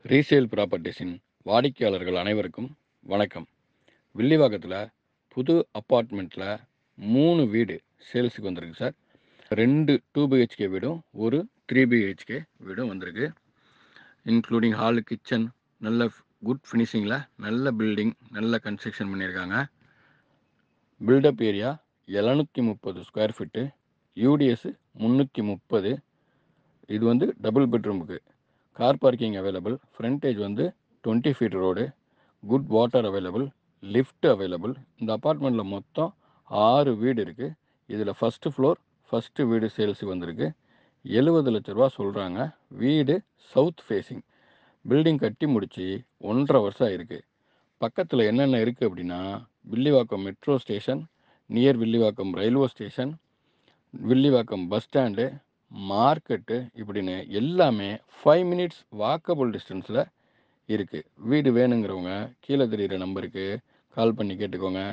Resale ப்ராப்பர்ட்டிஸின் வாடிக்கையாளர்கள் அனைவருக்கும் வணக்கம். வில்லிவாக்கத்தில் புது அப்பார்ட்மெண்ட்டில் 3 வீடு சேல்ஸுக்கு வந்திருக்கு சார். 2 2 பிஹெச்கே வீடும் ஒரு 3 பிஹெச்கே வீடும் வந்திருக்கு. இன்க்ளூடிங் ஹாலு, கிச்சன், நல்ல குட் ஃபினிஷிங்கில் நல்ல பில்டிங், நல்ல கன்ஸ்ட்ரக்ஷன் பண்ணியிருக்காங்க. Built up area 730 square feet, UDS 330. இது வந்து டபுள் பெட்ரூமுக்கு. Car parking available. ஃப்ரண்டேஜ் வந்து 20 feet road. Good water available. Lift available. இந்த அப்பார்ட்மெண்ட்டில் மொத்தம் 6 வீடு இருக்குது. இதில் ஃபஸ்ட்டு ஃப்ளோர் ஃபஸ்ட்டு வீடு சேல்ஸுக்கு வந்திருக்கு. 70 லட்ச ரூபா சொல்கிறாங்க. வீடு சவுத் ஃபேஸிங். பில்டிங் கட்டி முடித்து 1.5 வருஷம் ஆயிருக்கு. பக்கத்தில் என்னென்ன இருக்குது அப்படின்னா, Villivakkam metro station, near Villivakkam railway station, Villivakkam bus stand, market, இப்படின்னு எல்லாமே 5 மினிட்ஸ் வாக்கபிள் டிஸ்டன்ஸில் இருக்குது. வீடு வேணுங்கிறவங்க கீழே தெரிகிற நம்பருக்கு கால் பண்ணி கேட்டுக்கோங்க.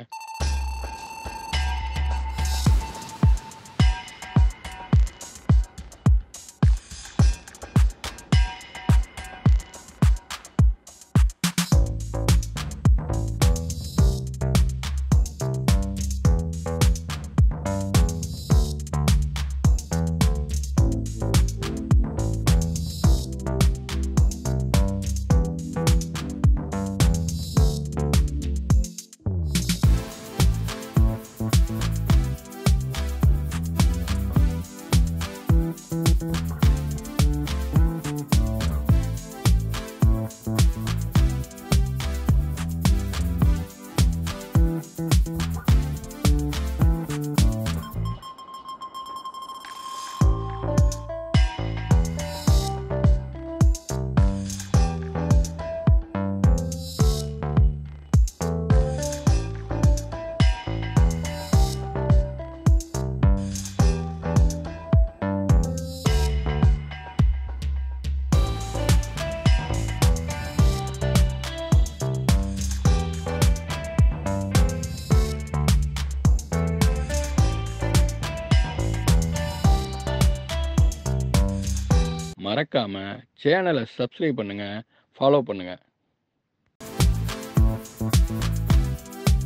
மறக்காமல் சேனலை சப்ஸ்கிரைப் பண்ணுங்கள், ஃபாலோ பண்ணுங்கள்.